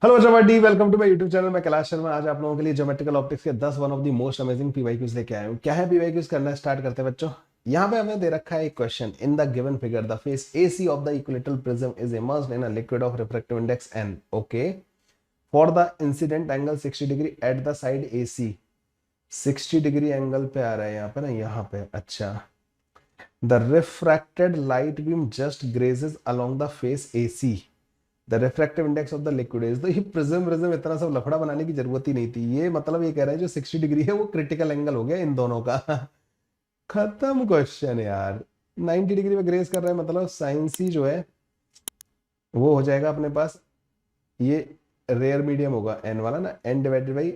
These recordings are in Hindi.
हेलो जमाडी, welcome to my YouTube channel. मैं कैलाश शर्मा। आज आप लोगों के लिए ज्योमेट्रिकल ऑप्टिक्स के 10 one of the most amazing PYQs लेके आया हूँ। क्या है पीवाईक्यूज, करना स्टार्ट करते हैं बच्चों। यहाँ पे हमें दे रखा है एक question. In the given figure the face AC of the equilateral prism is immersed in a liquid of refractive index n। Okay, for the incident angle 60 degree at the side AC। 60 degree angle पे आ रहा है यहाँ पे ना, यहाँ पे। अच्छा, the refracted light beam just grazes along the face AC। The refractive index of the liquid is. तो ये प्रिज्म इतना सब लफड़ा बनाने की जरूरत ही नहीं थी। ये मतलब ये कह रहा है जो 60 डिग्री है वो क्रिटिकल एंगल हो गया इन दोनों का। खत्म क्वेश्चन यार। 90 डिग्री में ग्रेस कर रहा है, मतलब साइन सी जो है वो हो जाएगा अपने पास। ये रेयर मीडियम होगा एन वाला ना, एन डिवाइडेड बाई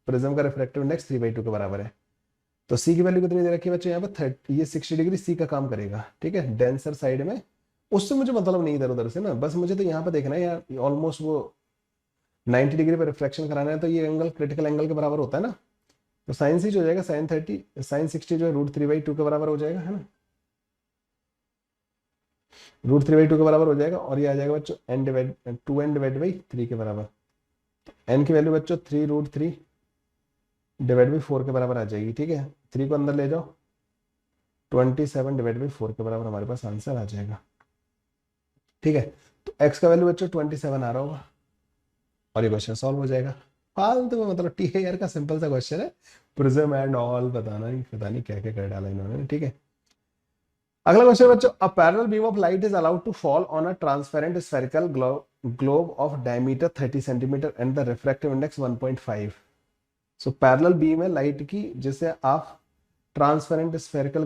प्रिज्म का रिफ्रैक्टिव इंडेक्स 3/2 के बराबर है। तो सी की वैल्यू कितनी दे रखी है बच्चों यहाँ पे 30। ये 60 डिग्री सी का काम करेगा, ठीक है, डेंसर साइड में। उससे मुझे मतलब नहीं इधर उधर से ना, बस मुझे तो यहाँ पे देखना है यार। ऑलमोस्ट वो 90 डिग्री पे रिफ्लेक्शन कराना है, तो ये एंगल क्रिटिकल एंगल के बराबर होता है ना। तो साइन सी जो हो जाएगा साइन 60 जो है √3/2 के बराबर हो जाएगा, है ना। √3/2 के बराबर हो जाएगा। और ये आ जाएगा बच्चों n/2 के बराबर। एन की वैल्यू बच्चों 3√3/4 के बराबर आ जाएगी, ठीक है। 3 को अंदर ले जाओ, 27/4 के बराबर हमारे पास आंसर आ जाएगा, ठीक है। तो एक्स का वैल्यू बच्चों 27 आ रहा होगा और ये क्वेश्चन सॉल्व हो जाएगा। फालतू में मतलब TAR का सिंपल सा क्वेश्चन है। प्रिज्म एंड ऑल पता नहीं क्या क्या कर डाला इन्होंने, ठीक है। अगला क्वेश्चन बच्चों, a parallel beam of light is allowed to fall on a transparent spherical globe of diameter 30 centimetre and the refractive index 1.5। So parallel beam है लाइट की, जिसे आप ट्रांसपेरेंट स्फेरिकल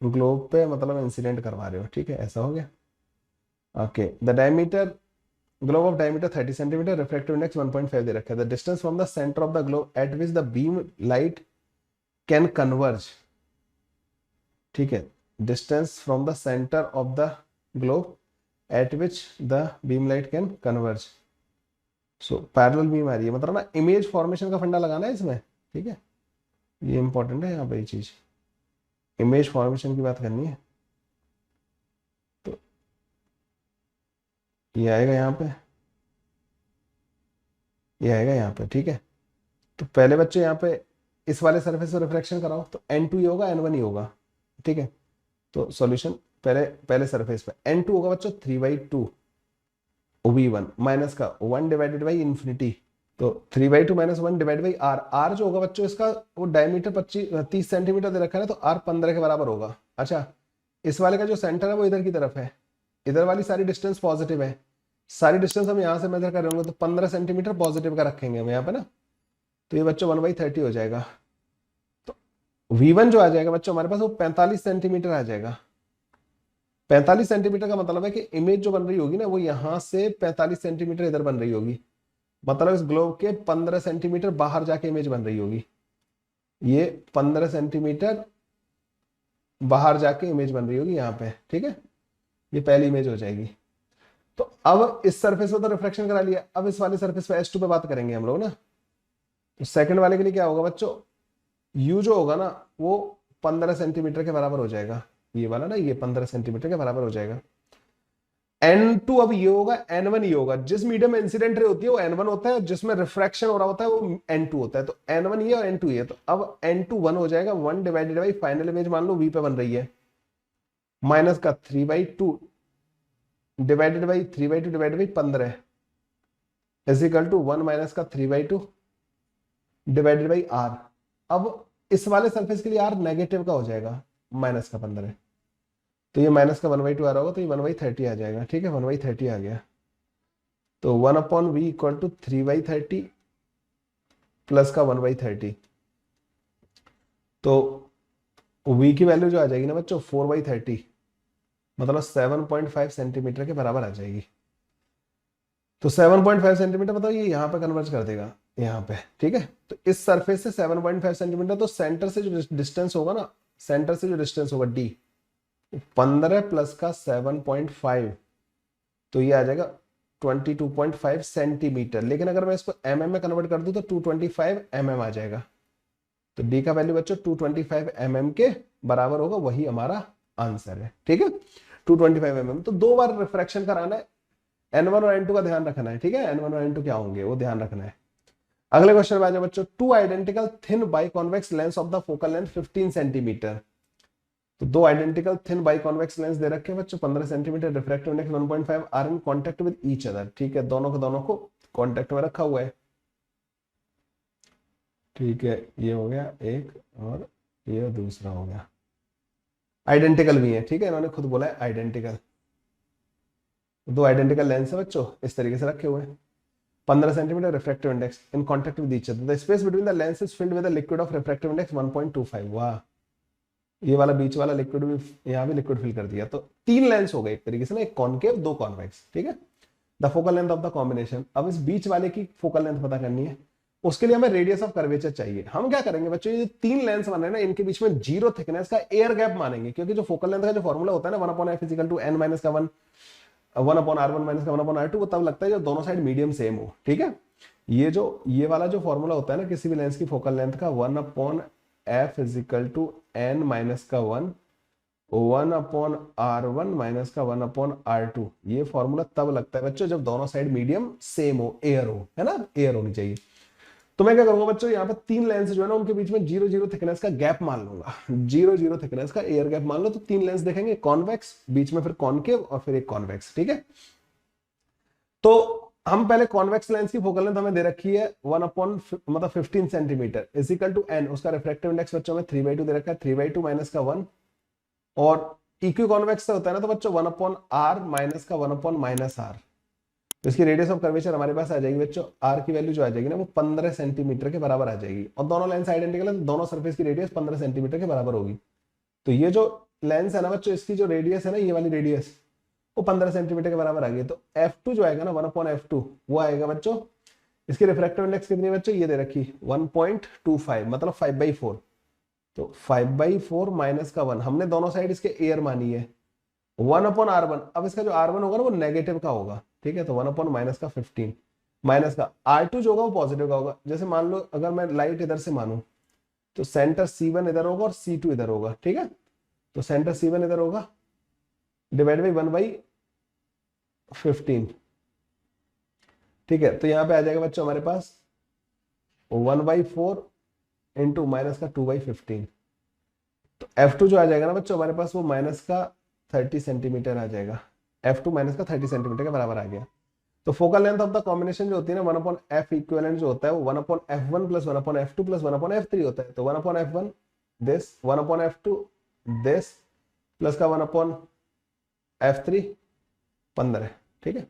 ग्लोब पे मतलब इंसिडेंट करवा रहे हो, ठीक है। ऐसा हो गया। Okay, the diameter globe of diameter 30 centimetre, refractive index 1.5 दे रखा है। The distance from the centre of the globe at which the beam light can converge, ठीक है। Distance from the centre of the globe at which the beam light can converge. So parallel beam आ रही है, मतलब ना इमेज फॉर्मेशन का फंडा लगाना है इसमें, ठीक है। ये इंपॉर्टेंट है यहाँ पे, ये चीज इमेज फॉर्मेशन की बात करनी है। तो ये आएगा यहाँ पे, ये आएगा यहाँ पे, ठीक है। तो पहले बच्चे यहाँ पे इस वाले सरफेस पर रिफ्लेक्शन कराओ, तो n2 ही होगा, n1 ही होगा, ठीक है। तो सॉल्यूशन पहले पहले सरफेस पे n2 होगा बच्चों 3/2 v1 माइनस का 1 डिवाइडेड बाई इंफिनिटी। तो 3/2 minus 1 divide by R. R जो होगा बच्चों इसका, वो डायमीटर 30 सेंटीमीटर दे रखा है ना, तो आर 15 के बराबर होगा। अच्छा, इस वाले का जो सेंटर है वो इधर की तरफ है, इधर वाली सारी डिस्टेंस पॉजिटिव है। सारी डिस्टेंस हम यहाँ से मेजर कर रहे होंगे, तो 15 सेंटीमीटर पॉजिटिव का रखेंगे हम यहाँ पे ना। तो ये बच्चों 1/30 हो जाएगा। तो V1 जो आ जाएगा बच्चों हमारे पास, वो 45 सेंटीमीटर आ जाएगा। 45 सेंटीमीटर का मतलब है कि इमेज जो बन रही होगी ना, वो यहां से 45 सेंटीमीटर इधर बन रही होगी। मतलब इस ग्लोब के 15 सेंटीमीटर बाहर जाके इमेज बन रही होगी। ये 15 सेंटीमीटर बाहर जाके इमेज बन रही होगी यहाँ पे, ठीक है। ये पहली इमेज हो जाएगी। तो अब इस सरफेस पे तो रिफ्लेक्शन करा लिया, अब इस वाले सरफेस पे S2 पे बात करेंगे हम लोग ना। तो सेकंड वाले के लिए क्या होगा बच्चों, U जो होगा ना वो 15 सेंटीमीटर के बराबर हो जाएगा। ये वाला ना, ये 15 सेंटीमीटर के बराबर हो जाएगा। N2 अब ये होगा, N1 ये होगा। जिस मीडियम में इंसिडेंट रे होती है वो N1 होता है, जिसमें रिफ्रैक्शन हो रहा होता है वो N2 होता है। तो N1 ये और N2 ये। तो अब N2 1 हो जाएगा, 1 डिवाइडेड बाई फाइनल इमेज मान लो V पे बन रही है, माइनस का 3/2 divided by 3/2 divided by 15 is equal to 1 minus का 3/2 डिवाइडेड बाई R। अब इस वाले सरफेस के लिए R नेगेटिव का हो जाएगा, माइनस का 15। तो ये माइनस का 1/2 आ रहा होगा, तो ये 1/30 आ जाएगा, ठीक है। 1/30 आ गया। तो 1/V इक्वल टू 3/30 प्लस का 1/30। तो V की वैल्यू जो आ जाएगी ना बच्चों 4/30, मतलब 7.5 सेंटीमीटर के बराबर आ जाएगी। तो 7.5 सेंटीमीटर मतलब ये यहाँ पे कन्वर्ज कर देगा यहाँ पे, ठीक है। तो इस सरफेस से 7.5 सेंटीमीटर, तो सेंटर से जो डिस्टेंस होगा ना, सेंटर से जो डिस्टेंस होगा D, 15 प्लस का 7.5, तो ये आ जाएगा 22.5 सेंटीमीटर। लेकिन अगर मैं इसको mm में कन्वर्ट कर दूं तो 225 mm आ जाएगा। तो D का वैल्यू बच्चों 225 mm के बराबर होगा, वही हमारा आंसर है, ठीक है। 225 mm। तो 2 बार रिफ्रैक्शन कराना है, N1 और N2 का ध्यान रखना है, ठीक है, N1 और N2 क्या होंगे वो ध्यान रखना है। अगले क्वेश्चन में आ जाओ बच्चों, two identical thin biconvex lens of the focal length 15 centimetre. तो दो identical thin biconvex lens दे रखे हैं बच्चों 15 centimetre, refractive index 1.5, are in contact with each other, ठीक है, दोनों को कांटेक्ट में रखा हुआ है, ठीक है, ये हो गया एक और ये दूसरा हो गया, आइडेंटिकल भी है, ठीक है, इन्होंने खुद बोला है आइडेंटिकल। दो आइडेंटिकल लेंस है बच्चों इस तरीके से रखे हुए हैं, 15 centimetre refractive index in contact with each other, the space between the lens is filled with a liquid of refractive index 1.25। वाह, ये वाला बीच वाला लिक्विड भी, यहाँ भी लिक्विड फिल कर दिया, तो तीन लेंस हो गए एक तरीके से ना, एक कॉनकेव दो कॉन्वेक्स, ठीक है। The focal length of the combination, अब इस बीच वाले की फोकल लेंथ पता करनी है, उसके लिए हमें रेडियस ऑफ कर्वेचर चाहिए। हम क्या करेंगे बच्चों, ये तीन लेंस बन रहे हैं ना, इनके बीच में जीरो थिकनेस का एयर गैप मानेंगे, क्योंकि जो फोकल लेंथ का जो फॉर्मूला होता है ना 1/f equal to n minus का 1 1/r1 माइनस का 1/r2, वो तब लगता है जब दोनों साइड मीडियम सेम हो, ठीक है। ये वाला जो फॉर्मूला होता है ना किसी भी लेंस की फोकल लेंथ का 1/f equal to n minus का 1/r1 माइनस का 1/r2, ये फॉर्मूला तब लगता है बच्चों जब दोनों साइड मीडियम सेम हो, एयर हो, है ना, एयर होनी चाहिए। तो मैं क्या करूंगा बच्चों, यहाँ पे तीन लेंस जो है ना उनके बीच में 0 थिकनेस का गैप मान लूंगा, 0 थिकनेस का एयर गैप मान लो, तो तीन लेंस देखेंगे, कॉन्वेक्स, बीच में फिर कॉनकेव और फिर एक कॉन्वेक्स, ठीक है। तो हम पहले कॉन्वेक्स लेंस की फोकल लेंथ हमें दे रखी है 15 centimetre is equal to n, उसका रिफ्रैक्टिव इंडेक्स बच्चों में 3/2 दे रखा है, 3/2 माइनस का 1, और इक्वी कॉन्वेक्स से होता है ना तो बच्चों 1/r माइनस का 1/-r, तो इसकी रेडियस ऑफ कर्वेचर हमारे पास आ जाएगी बच्चों, r की वैल्यू जो आ जाएगी ना वो 15 सेंटीमीटर के बराबर आ जाएगी, और दोनों लेंस आइडेंटिकल है तो दोनों सरफेस की रेडियस 15 सेंटीमीटर के बराबर होगी। तो ये जो लेंस है ना बच्चों, इसकी जो रेडियस है ना, ये वाली रेडियस वो 15 सेंटीमीटर के बराबर आ गई, तो f2 जो आएगा ना 1/f2 वो आएगा बच्चों, इसकी रिफ्रैक्टिव इंडेक्स कितनी है बच्चों, ये दे रखी 1.25, मतलब 5/4, तो 5/4 माइनस का 1, हमने दोनों साइड इसके एयर मानी है, 1/r1, अब इसका जो r1 होगा ना वो नेगेटिव का होगा, ठीक है, तो 1/-15 माइनस का r2 जो होगा वो पॉजिटिव का होगा। जैसे मान लो अगर मैं लाइट इधर से मानूं तो सेंटर C1 इधर होगा और C2 इधर होगा, ठीक है, तो सेंटर C1 इधर होगा डिवाइड बाई 1/15, ठीक है, तो यहाँ पे आ जाएगा बच्चों हमारे पास 1/4 इंटू माइनस का 2/15, तो F2 जो आ जाएगा ना बच्चों हमारे पास वो माइनस का 30 सेंटीमीटर आ जाएगा, F2 माइनस का 30 सेंटीमीटर के बराबर आ गया। तो focal length of the combination जो होती है ना 1/f इक्विवेलेंट जो होता है वो 1/f1 plus 1/f2 plus 1/f3 होता है, तो 1/f1 this 1/f2 this plus का 1/f3 15, ठीक है।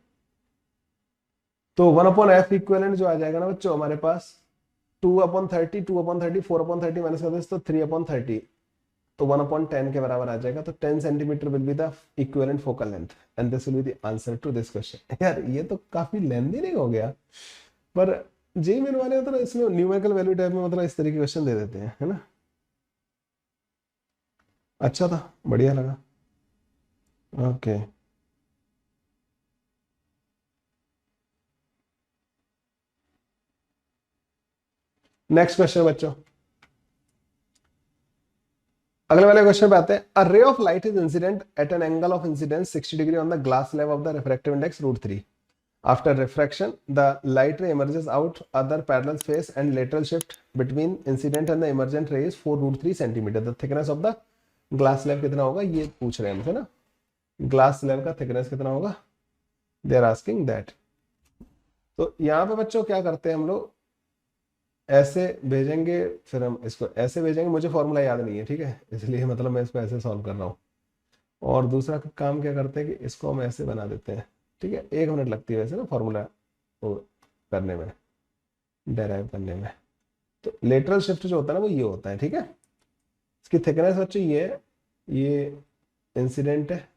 तो 1/f इक्विवेलेंट जो आ जाएगा ना बच्चों हमारे पास 2/30 2/30 4/30 माइनस का दिस, तो 3/30, तो 1/10 के बराबर आ जाएगा, तो 10 centimetre will be the equivalent focal length and this will be the answer to this question. यार ये तो काफी लेंथी नहीं हो गया, पर जेईई मेन वाले मतलब इसमें न्यूमेरिकल वैल्यू टाइप में मतलब इस तरीके के क्वेश्चन दे देते हैं, है ना। अच्छा था, बढ़िया लगा, ओके। नेक्स्ट क्वेश्चन बच्चों, अगले वाले क्वेश्चन पे आते हैं। A ray of light is incident at an angle of incidence 60 degree on the glass slab of the refractive index √3. After refraction, the light ray emerges out other parallel space and lateral shift between incident and the emergent ray is 4√3 centimeter. The thickness of the glass slab कितना होगा ये पूछ रहे हैं हमसे ना, ग्लास स्लैब का थिकनेस कितना होगा, दे आर आस्किंग दैट। तो यहाँ पे बच्चों क्या करते हैं हम लोग, ऐसे भेजेंगे, फिर हम इसको ऐसे भेजेंगे, मुझे फॉर्मूला याद नहीं है, ठीक है, इसलिए मतलब मैं इसको ऐसे सॉल्व कर रहा हूँ। और दूसरा काम क्या करते हैं कि इसको हम ऐसे बना देते हैं, ठीक है, 1 मिनट लगती है वैसे ना फॉर्मूला वो करने में, डेराइव करने में। तो लेटरल शिफ्ट जो होता है ना वो ये होता है, ठीक है। इसकी थिकनेस बच्चों ये इंसिडेंट है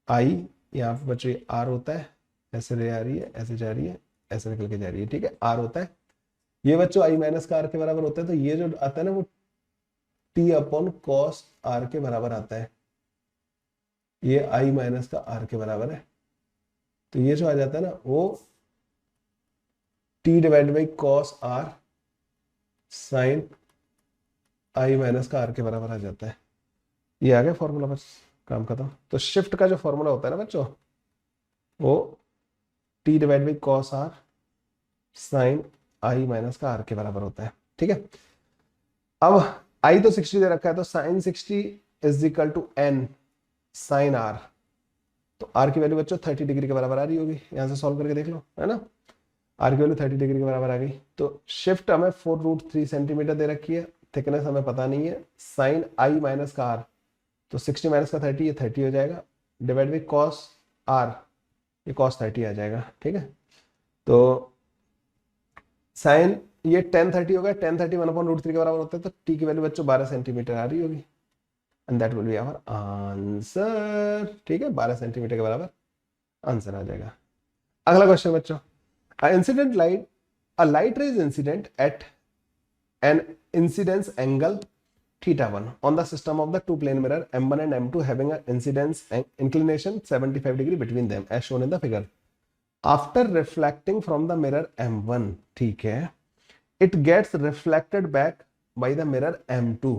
आई, यहाँ पे बच्चों ये आर होता है, ऐसे रे आ रही है, ऐसे जा रही है, ऐसे निकल के जा रही है, ठीक है, आर होता है, ये बच्चों आई माइनस का आर के बराबर होता है, तो ये जो आता है ना वो T/cos r के बराबर आता है, ये आई माइनस का आर के बराबर है, तो ये जो आ जाता है ना वो T/cos r sign I minus का आर के बराबर आ जाता है। ये आ गया फॉर्मूला, बस काम खत्म। तो शिफ्ट का जो फॉर्मूला होता है ना बच्चों, वो T divide by cos R sine I minus का आर के बराबर होता है। ठीक है, अब आई तो 60 दे रखा है, तो sine 60 is equal to N sine R. तो आर की वैल्यू बच्चों 30 डिग्री के बराबर आ रही होगी, यहां से सॉल्व करके देख लो, है ना। आर की वैल्यू 30 डिग्री के बराबर आ गई। तो शिफ्ट हमें 4√3 सेंटीमीटर दे रखी है, थिकनेस हमें पता नहीं है, साइन आई माइनस का आर, तो 60 माइनस का 30, ये 30 हो जाएगा, डिवाइड बाई कॉस आर, ये कॉस 30 आ जाएगा। ठीक है, तो साइन ये टेन 30 हो गया, टेन 30 1/√3 के बराबर होता है, तो टी की वैल्यू बच्चों 12 सेंटीमीटर आ रही होगी, and that will be our answer. ठीक है, 12 सेंटीमीटर के बराबर आंसर आ जाएगा। अगला क्वेश्चन बच्चों, a light ray is incident at an incidence angle θ1 on the system of the two plane mirror M1 and M2 having an incidence inclination 75 degree between them as shown in the figure. After reflecting from the mirror M1, ठीक है, it gets reflected back by the mirror M2.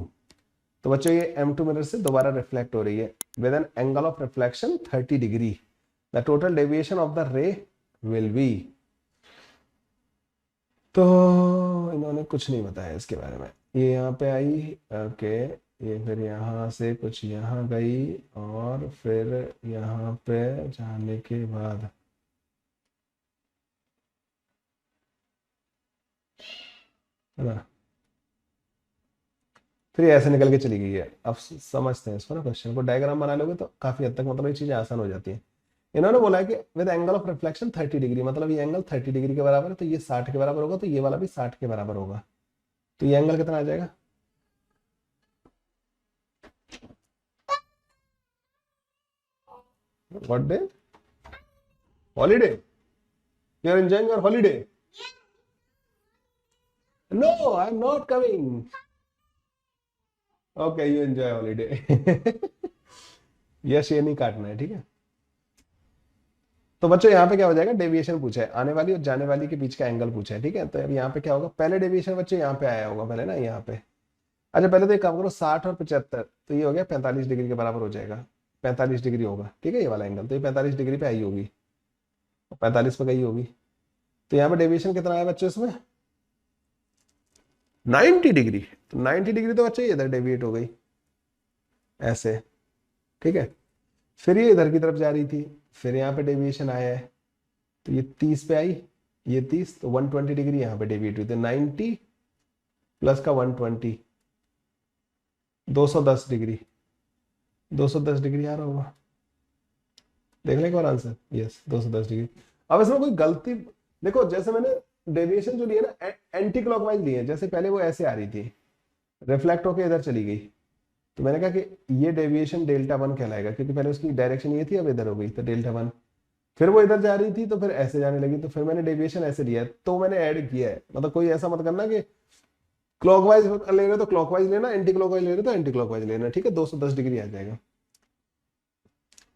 तो बच्चों ये M2 मिरर से दोबारा रिफ्लेक्ट हो रही है with an angle of reflection 30 degree. The total deviation of the ray will be, तो इन्होंने कुछ नहीं बताया इसके बारे में। ये यहाँ पे आई, ओके, ये फिर यहाँ से कुछ यहाँ गई, और फिर यहाँ पे जाने के बाद है ना, फिर ये ऐसे निकल के चली गई है। अब समझते हैं इसको ना, क्वेश्चन को डायग्राम बना लोगे तो काफी हद तक मतलब ये चीजें आसान हो जाती है। इन्होंने बोला है कि with angle of reflection 30 degree, मतलब ये एंगल 30 डिग्री के बराबर है, तो ये 60 के बराबर होगा, तो ये वाला भी 60 के बराबर होगा। तो ये एंगल कितना आ जाएगा, what day, holiday, you are enjoying your holiday, no I am not coming, okay you enjoy holiday. Yes, ये नहीं काटना है, ठीक है। तो बच्चों यहाँ पे क्या हो जाएगा, डेविएशन पूछा है, आने वाली और जाने वाली के बीच का एंगल पूछा है। ठीक है, तो अब यहाँ पे क्या होगा, पहले डेविएशन बच्चों यहाँ पे आया होगा पहले ना, यहाँ पे। अच्छा पहले तो एक काम करो, 60 और 75, तो ये हो गया 45 डिग्री के बराबर हो जाएगा, 45 डिग्री होगा। ठीक है, ये वाला एंगल, तो ये 45 डिग्री पे आई होगी, 45 पे गई होगी। तो यहाँ पे डेविएशन कितना आया बच्चों इसमें, 90 डिग्री। तो 90 डिग्री तो बच्चों ये इधर डेविएट हो गई ऐसे। ठीक है, फिर ये इधर की तरफ जा रही थी, फिर यहाँ पे डेविएशन आया है, तो ये 30 पे आई, ये 30, तो 120 डिग्री यहाँ पे डेविएट हुई, तो 90 प्लस का 120, 210 डिग्री, 210 डिग्री आ रहा होगा, देख लें एक बार आंसर, यस 210 डिग्री। अब इसमें कोई गलती देखो, जैसे मैंने डेविएशन जो लिया ना एंटी क्लॉकवाइज ली है, जैसे पहले वो ऐसे आ रही थी, रिफ्लेक्ट होकर इधर चली गई, तो मैंने कहा कि ये डेविएशन डेल्टा 1 कहलाएगा, क्योंकि पहले उसकी डायरेक्शन ये थी, अब इधर हो गई, तो डेल्टा 1। फिर वो इधर जा रही थी, तो फिर ऐसे जाने लगी, तो फिर मैंने डेविएशन ऐसे लिया है, तो मैंने ऐड किया है। मतलब कोई ऐसा मत करना कि क्लॉकवाइज ले रहे हो तो क्लॉकवाइज लेना, एंटी क्लॉकवाइज ले रहे हो तो एंटी क्लॉकवाइज लेना। ठीक है, 210 डिग्री आ जाएगा,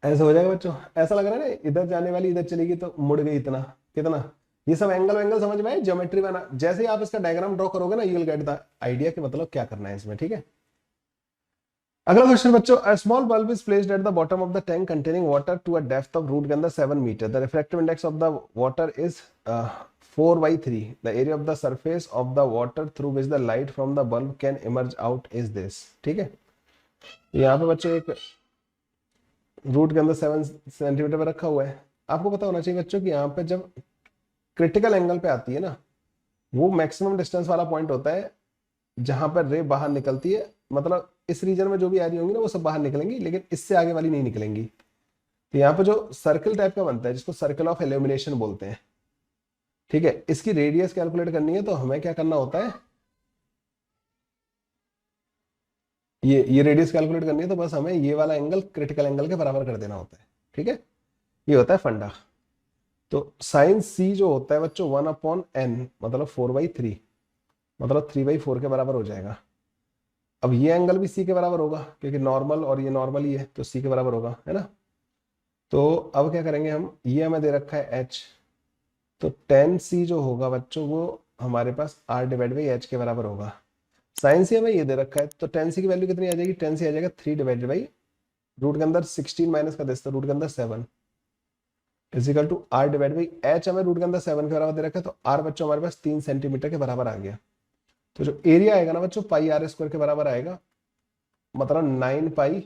ऐसे हो जाएगा बच्चों। ऐसा लग रहा है ना, इधर जाने वाली इधर चलेगी तो मुड़ गई इतना, कितना, ये सब एंगल वेंगल समझ में आए, ज्योमेट्री बना, जैसे ही आप इसका डायग्राम ड्रॉ करोगे ना, you will get the idea कि मतलब क्या करना है इसमें। ठीक है, अगला क्वेश्चन बच्चों, a small bulb is placed at the bottom of the tank containing water to a depth of root के अंदर 7 meter. The refractive index of the water is 4/3. The area of the surface of the water through which the light from the bulb can emerge out is this. ठीक है, यहाँ पे बच्चों एक रूट के अंदर 7 सेंटीमीटर पर रखा हुआ है। आपको पता होना चाहिए बच्चों कि यहाँ पे जब क्रिटिकल एंगल पे आती है ना, वो मैक्सिमम डिस्टेंस वाला पॉइंट होता है जहां पर रे बाहर निकलती है, मतलब इस रीजन में जो भी आ रही होंगी ना वो सब बाहर निकलेंगी, लेकिन इससे आगे वाली नहीं निकलेंगी। तो यहाँ पे जो सर्कल टाइप का बनता है, जिसको सर्कल ऑफ इल्यूमिनेशन बोलते हैं, ठीक है, इसकी रेडियस कैलकुलेट करनी है, तो हमें क्या करना होता है, ये रेडियस कैलकुलेट करनी है, तो बस हमें ये वाला एंगल क्रिटिकल एंगल के बराबर कर देना होता है। ठीक है, ये होता है फंडा। तो साइन सी जो होता है बच्चों 1/n, मतलब 4/3, मतलब 3/4 के बराबर हो जाएगा। अब ये एंगल भी सी के बराबर होगा, क्योंकि नॉर्मल और ये नॉर्मल ही है, तो सी के बराबर होगा, है ना। तो अब क्या करेंगे हम, ये हमें दे रखा है एच, तो टेन सी जो होगा बच्चों वो हमारे पास r/h के बराबर होगा। साइन सी हमें ये दे रखा है, तो टेन सी की वैल्यू कितनी आ जाएगी, टेन सी आ जाएगा 3/, रूट के अंदर 16 माइनस का 10, तो रूट के अंदर 7, is equal to R divide by H, हमें रूट के अंदर 7 के बराबर दे रखा है, तो आर बच्चों हमारे पास 3 सेंटीमीटर के बराबर आ गया। तो जो एरिया आएगा ना बच्चों पाई आर स्क्वायर के बराबर आएगा, मतलब 9 पाई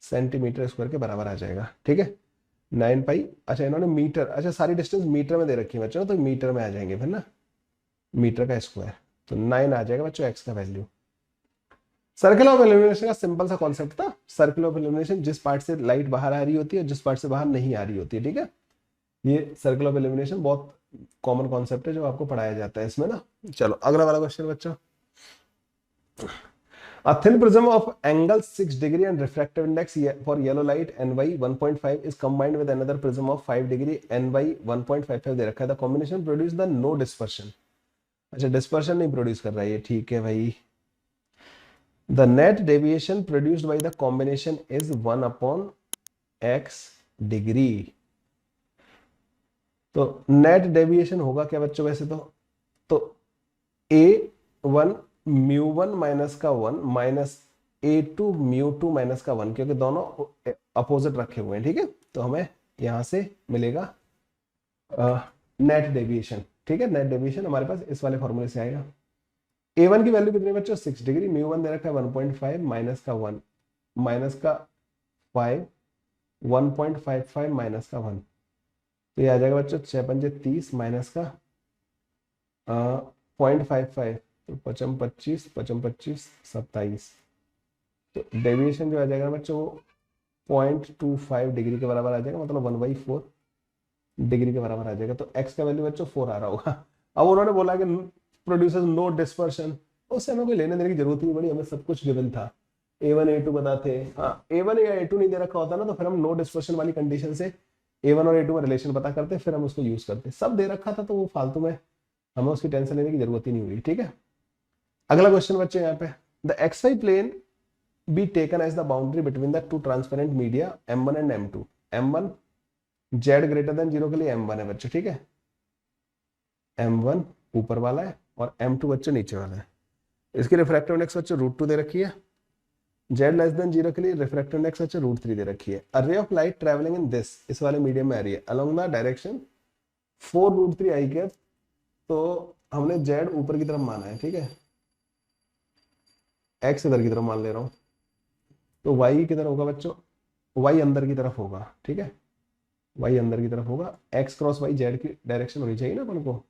सेंटीमीटर स्क्वायर के बराबर आ जाएगा। ठीक है, 9 पाई, अच्छा इन्होंने मीटर, अच्छा सारी डिस्टेंस मीटर में दे रखी है बच्चों, तो मीटर में आ जाएंगे फिर ना, मीटर का स्क्वायर, तो 9 आ जाएगा बच्चों एक्स का वैल्यू। सर्कल ऑफ इल्यूमिनेशन का सिंपल सा कॉन्सेप्ट था, सर्कल ऑफ इल्यूमिनेशन, जिस पार्ट से लाइट बाहर आ रही होती है, जिस पार्ट से बाहर नहीं आ रही होती है। ठीक है, ये सर्कल ऑफ इल्यूमिनेशन बहुत कॉमन कॉन्सेप्ट है जो आपको पढ़ाया जाता है इसमें ना। चलो अगला वाला क्वेश्चन बच्चों, a thin prism of angle 6 degree and refractive index for yellow light ny 1.5 is combined with another prism of 5 degree ny 1.55 दे रखा है, the combination produce the no dispersion। अच्छा डिस्पर्शन नहीं प्रोड्यूस कर रहा है ये, ठीक है भाई। The net deviation produced by the combination is 1 upon x degree। तो नेट डेविएशन होगा क्या बच्चों वैसे तो a1 μ1 माइनस का 1 माइनस a2 μ2 माइनस का 1, क्योंकि दोनों अपोजिट रखे हुए हैं। ठीक है, तो हमें यहां से मिलेगा नेट डेविएशन। ठीक है, नेट डेविएशन हमारे पास इस वाले फॉर्मूले से आएगा। a1 की वैल्यू कितनी बच्चों 6 डिग्री, μ1 दे रखा है 1.5 माइनस का 1 माइनस का 5 1.55 माइनस का 1, तो ये आ जाएगा बच्चों 6 पंजे 30 माइनस का 0.55, तो 55 25 55 25 27, तो डेविएशन जो आ जाएगा बच्चों वो 0.25 डिग्री के बराबर आ जाएगा, मतलब 1/4 डिग्री के बराबर आ जाएगा। तो x का वैल्यू बच्चों 4 आ रहा होगा। अब उन्होंने बोला कि प्रोड्यूसर्स नो डिस्पर्शन, उससे हमें कोई लेने देने की जरूरत नहीं पड़ी, हमें सब कुछ गिवन था, a1 a2 बताते। हाँ a1 या a2 नहीं दे रखा होता ना, तो फिर हम नो डिस्पर्शन वाली कंडीशन से a1 और a2 में रिलेशन पता करते, फिर हम उसको यूज करते। सब दे रखा था तो वो फालतू में हमें उसकी टेंशन लेने की जरूरत ही नहीं हुई। ठीक है, अगला क्वेश्चन बच्चे यहाँ पे, the xy plane be taken as the boundary between the two transparent media m1 and m2। m1 z greater than 0 के लिए m1 है बच्चों। ठीक है, m1 ऊपर वाला है और m2 बच्चों नीचे वाला है। इसकी रिफ्रैक्टिव इंडेक्स बच्चों √2 दे रखी है। z लेस देन 0 के लिए रिफ्रैक्टिव इंडेक्स बच्चों √3 दे रखी है। A ray of light travelling in this, इस वाले मीडियम में आ रही है, along the direction 4√3 I cap, तो हमने z ऊपर की तरफ माना है। ठीक है, x इधर की तरफ मान ले रहा हूं, तो y किधर होगा बच्चों, y अंदर की तरफ होगा। ठीक है, y अंदर की तरफ होगा, x क्रॉस y z की डायरेक्शन होनी चाहिए ना अपन को।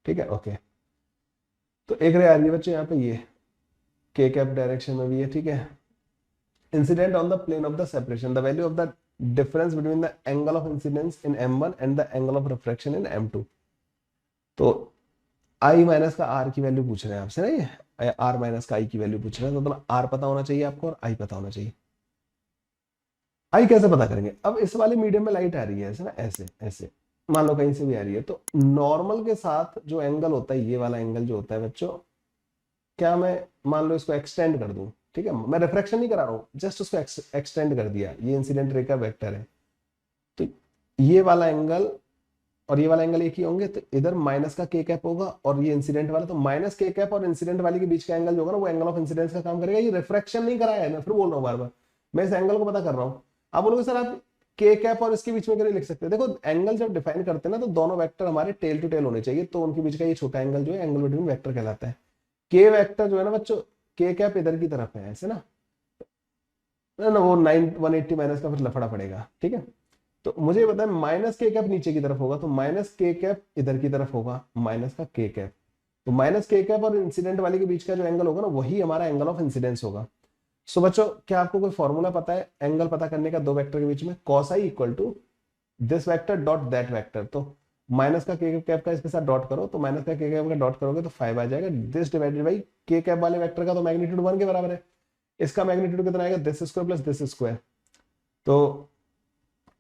ठीक है, ओके, तो एक रे आ रही है बच्चों यहाँ पे, ये k कैप डायरेक्शन में भी है। ठीक है, incident on the plane of the separation, the value of the difference between the angle of incidence in m1 and the angle of refraction in m2। तो i माइनस का r की वैल्यू पूछ रहे हैं आपसे ना, ये r माइनस का i की वैल्यू पूछ रहे हैं, तो मतलब r पता होना चाहिए आपको और i पता होना चाहिए। i कैसे पता करेंगे, अब इस वाले मीडियम में लाइट आ रही है ऐसे ना, ऐसे ऐसे मान लो कहीं से भी आ रही है, तो नॉर्मल के साथ जो एंगल होता है, ये वाला एंगल जो होता है बच्चों, क्या मैं मान लो इसको एक्सटेंड कर दूं। ठीक है, मैं रिफ्रैक्शन नहीं करा रहा हूं, जस्ट उसको एक्सटेंड कर दिया, ये इंसिडेंट रे का वेक्टर है, तो ये वाला एंगल और ये वाला एंगल एक ही होंगे, तो इधर माइनस का के कैप होगा और ये इंसिडेंट वाला, तो माइनस के कैप और इंसिडेंट वाली के बीच का एंगल जो होगा ना, वो एंगल ऑफ इंसिडेंस का काम करेगा। ये रिफ्रैक्शन नहीं कराया है, मैं फिर बोल रहा हूँ बार बार, मैं इस एंगल को पता कर रहा हूँ। आप बोलोगे सर आप के कैप और इसके बीच में क्यों नहीं लिख सकते, देखो एंगल जब डिफाइन करते हैं ना, तो दोनों वेक्टर हमारे टेल टू टेल होने चाहिए, तो उनके बीच का ये छोटा एंगल जो है एंगल बिटवीन वेक्टर कहलाता है। के वेक्टर जो है ना बच्चों, के कैप इधर की तरफ है ऐसे ना, ना वो 180 माइनस का फिर लफड़ा पड़ेगा। ठीक है, तो मुझे ये बताया माइनस के कैप नीचे की तरफ होगा, तो माइनस के कैप इधर की तरफ होगा, माइनस का के कैप, तो माइनस के कैप और इंसिडेंट वाले के बीच का जो एंगल होगा ना, वही हमारा एंगल ऑफ इंसिडेंस होगा। सो बच्चों क्या आपको कोई फॉर्मूला पता है एंगल पता करने का दो वेक्टर के बीच में, cos I equal to this vector dot that vector, तो माइनस का के कैप का इसके साथ डॉट करो, तो माइनस का के कैप का डॉट करोगे तो 5 आ जाएगा, दिस डिवाइडेड बाई के कैप वाले वेक्टर का तो मैग्नीट्यूड 1 के बराबर है, इसका मैग्नीट्यूड कितना आएगा, this square plus this square, तो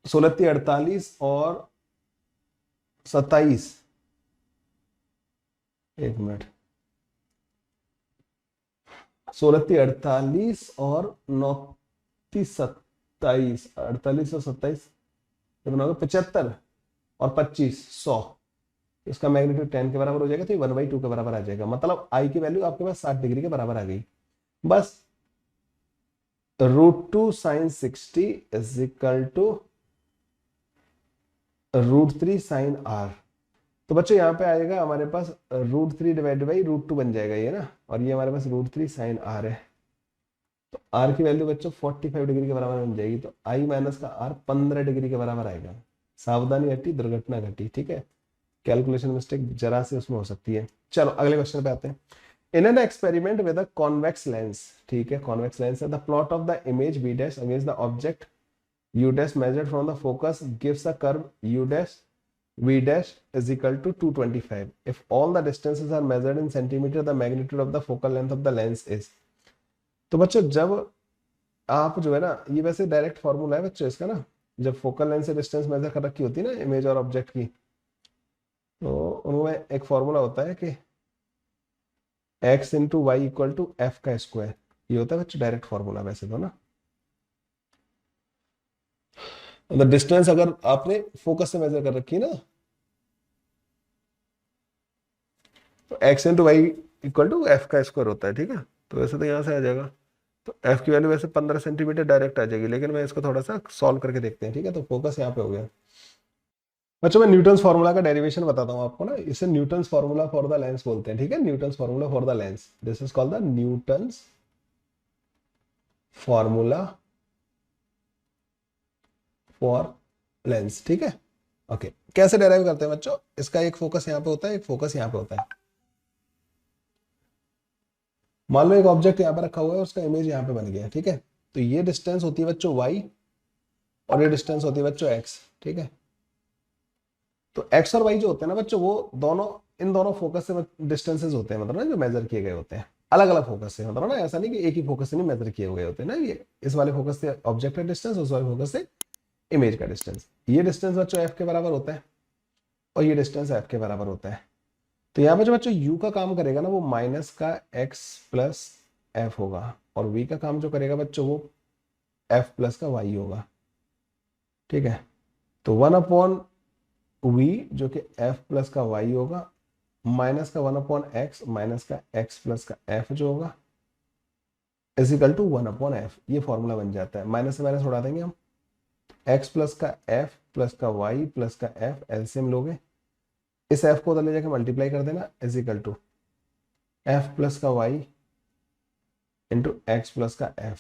16 48 और 27, एक मिनट, 16 48 और 9 27, 48 और 27 कितना होगा, 75 और 25 100, इसका मैग्नीट्यूड 10 के बराबर हो जाएगा, तो ये 1/2 के बराबर आ जाएगा, मतलब आई की वैल्यू आपके पास 60 डिग्री के बराबर आ गई। बस √2 sin 60 is equal to √3 sine R. तो बच्चों यहाँ पे आएगा हमारे पास √3 डिवाइड बाई √2 बन जाएगा ये ना, और ये हमारे पास √3 साइन आर है। तो आर की वैल्यू बच्चों 45 डिग्री के बराबर बन जाएगी, तो आई माइनस का आर 15 डिग्री के बराबर आएगा। सावधानी घटी दुर्घटना घटी, ठीक है, कैलकुलेशन मिस्टेक जरा से उसमें हो सकती है। चलो अगले क्वेश्चन पे आते हैं। In an experiment with a convex lens, ठीक है, कॉन्वेक्स लेंस है, the plot of the image B dash against the object u dash measured from the focus gives a curve u dash v dash is equal to 225 if all the distances are measured in centimeter the magnitude of the focal length of the lens is। तो बच्चों जब आप जो है ना, ये वैसे डायरेक्ट फॉर्मूला है बच्चों इसका ना, जब फोकल लेंथ से डिस्टेंस मेजर कर रखी होती है ना इमेज और ऑब्जेक्ट की, तो उनमें एक फॉर्मूला होता है कि x into y equal to f का स्क्वायर, ये होता है बच्चों डायरेक्ट फॉर्मूला वैसे तो ना। मतलब डिस्टेंस अगर आपने फोकस से मेजर कर रखी है ना, तो x into y equal to f का स्क्वायर होता है, ठीक है। तो वैसे तो यहाँ से आ जाएगा, तो f की वैल्यू वैसे 15 सेंटीमीटर डायरेक्ट आ जाएगी, लेकिन मैं इसको थोड़ा सा सॉल्व करके देखते हैं, ठीक है। तो फोकस यहाँ पे हो गया बच्चों। मैं न्यूटन्स फार्मूला का डेरिवेशन बताता हूँ आपको ना, इसे Newton's formula for the lens बोलते हैं, ठीक है, Newton's formula for the lens, this is called the Newton's formula for Lenz, ठीक है। ओके, कैसे डेराइव करते हैं बच्चों, इसका एक फोकस यहाँ पे होता है, एक फोकस यहाँ पे होता है। मान लो एक ऑब्जेक्ट यहाँ पे रखा हुआ है, उसका इमेज यहाँ पे बन गया, ठीक है। तो ये डिस्टेंस होती है बच्चों y और ये डिस्टेंस होती है बच्चों x, ठीक है। तो x और y जो होते हैं ना बच्चों, वो दोनों इन दोनों फोकस से डिस्टेंसेस होते हैं, मतलब ना जो मेजर किए गए होते हैं अलग अलग फोकस से, मतलब ना ऐसा नहीं कि एक ही फोकस से नहीं मेजर किए हुए होते हैं ना, ये इस वाले फोकस से ऑब्जेक्ट का डिस्टेंस, उस वाले फोकस से इमेज का डिस्टेंस। ये डिस्टेंस बच्चों f के बराबर होता है और ये डिस्टेंस f के बराबर होता है। तो यहाँ पे जो बच्चों u का काम करेगा ना, वो माइनस का x प्लस एफ होगा, और v का काम जो करेगा बच्चों वो f प्लस का y होगा, ठीक है। तो 1/v जो कि f प्लस का y होगा, माइनस का 1/x माइनस का x प्लस का f जो होगा, इज इक्वल टू 1/f। ये फॉर्मूला बन जाता है, माइनस से माइनस उड़ा देंगे हम, x प्लस का f प्लस का y प्लस का f, एलसीएम लोगे, इस f को उधर ले जाकर मल्टीप्लाई कर देना, is equal to f plus का y इंटू एक्स प्लस का f।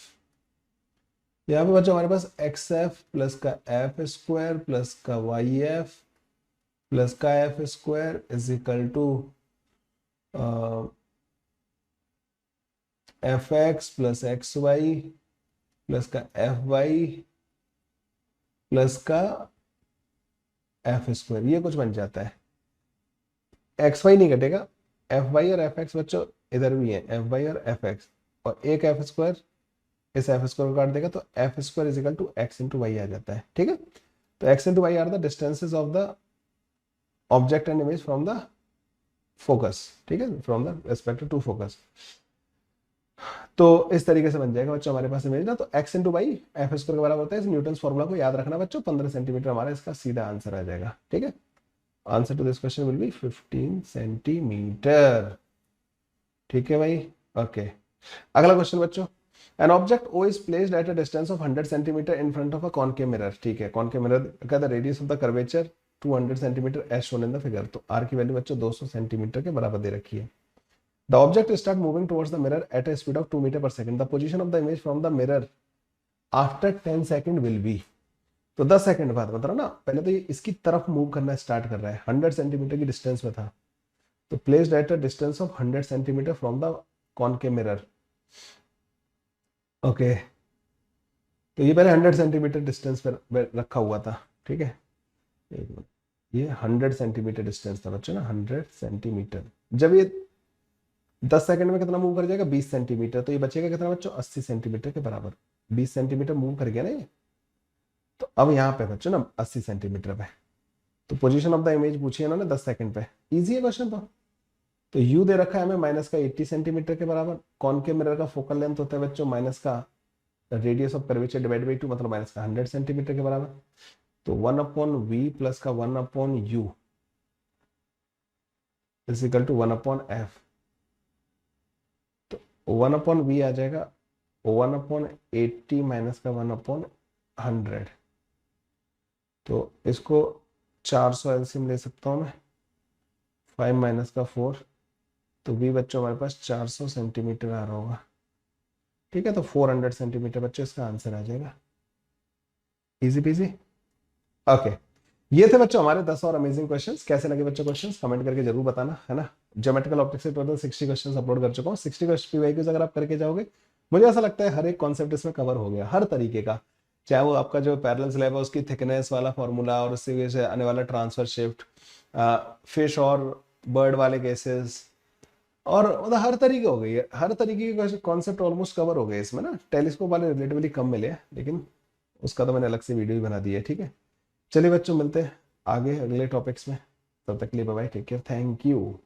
यहाँ पे बच्चों हमारे पास एक्स एफ प्लस का एफ स्क्वायर प्लस का वाई एफ प्लस का f square is equal to f x plus x y plus का एफ वाई प्लस का एफ स्क्वायर, ये कुछ बन जाता है। एक्स वाई नहीं कटेगा, एफ वाई और एफ एक्स बच्चों इधर भी है, एफ वाई और एफ एक्स, और एक एफ स्क्वायर इस एफ स्क्वायर को काट देगा, तो F square is equal to X into Y आ जाता है, ठीक है। तो x into Y are the distances of the object and image from the focus, ठीक है, from the respective to focus. तो इस तरीके से बन जाएगा बच्चों हमारे पास इमेज ना, तो x into y f square के बराबर होता है। इस न्यूटन्स फॉर्मूला को याद रखना बच्चों, 15 सेंटीमीटर हमारा इसका सीधा आंसर आ जाएगा, ठीक है। Answer to this question will be 15 centimetre, ठीक है भाई, ओके। अगला क्वेश्चन बच्चों, an object O is placed at a distance of 100 centimeter in front of a concave mirror, ठीक है। concave mirror का the radius of the curvature 200 centimeter as shown in the figure। तो r की वैल्यू बच्चों 200 सेंटीमीटर के बराबर दे रखी है। The object start moving towards the mirror at a speed of 2 meter per second. The position of the image from the mirror after 10 second will be। तो 10 सेकंड बाद मतलब ना, पहले तो ये इसकी तरफ मूव करना स्टार्ट कर रहा है, 100 सेंटीमीटर की डिस्टेंस में था, तो placed at a distance of 100 centimetre from the concave mirror, okay. तो ये पहले 100 सेंटीमीटर डिस्टेंस पर रखा हुआ था, ठीक है। एक मिनट, ये 100 सेंटीमीटर डिस्टेंस था बच्चों ना, 100 सेंटीमीटर। जब ये 10 सेकंड में कितना मूव कर जाएगा, 20 सेंटीमीटर, तो ये बचेगा कितना बच्चों, 80 सेंटीमीटर के बराबर। 20 सेंटीमीटर मूव कर गया ना ये, तो अब यहाँ पे बच्चों ना 80 सेंटीमीटर पे, तो पोजीशन ऑफ द इमेज पूछी है इन्होंने 10 सेकंड पे, इजी है क्वेश्चन। तो यू दे रखा है हमें माइनस का 80 सेंटीमीटर के बराबर, कॉनकेव मिरर का फोकल लेंथ होता है बच्चों माइनस का radius of curvature divide by 2, मतलब माइनस का 100 सेंटीमीटर के बराबर। तो 1/v प्लस का 1/u is equal to 1/f। तो 1/v आ जाएगा 1/80 माइनस का 1/100। तो इसको 400 एलसीएम ले सकता हूँ मैं, 5 माइनस का 4, तो भी बच्चों हमारे पास 400 सेंटीमीटर आ रहा होगा। ठीक है, तो 400 सेंटीमीटर बच्चों इसका आंसर आ जाएगा। Easy PG. ओके, ये थे बच्चों हमारे 10 और अमेजिंग क्वेश्चंस। कैसे लगे बच्चों क्वेश्चंस, कमेंट करके जरूर बताना, है ना। ज्योमेट्रिकल ऑप्टिक्स से टोटल 60 क्वेश्चंस अपलोड कर चुका हूँ। 60 पीवाईक्यूज अगर आप करके जाओगे, मुझे ऐसा लगता है हर एक कॉन्सेप्ट इसमें कवर हो गया, हर तरीके का। चाहे वो आपका जो पैरेलल स्लैब है उसकी थिकनेस वाला फॉर्मूला, और उससे वजह से आने वाला ट्रांसफर शिफ्ट, फिश और बर्ड वाले केसेस, और मतलब हर तरीके हो गई है, हर तरीके के कॉन्सेप्ट ऑलमोस्ट कवर हो गए इसमें ना। टेलीस्कोप वाले रिलेटिवली कम मिले हैं, लेकिन उसका तो मैंने अलग से वीडियो भी बना दी है। ठीक है, चलिए बच्चों, मिलते हैं आगे अगले टॉपिक्स में। तब तक के लिए bye bye, take care, thank you.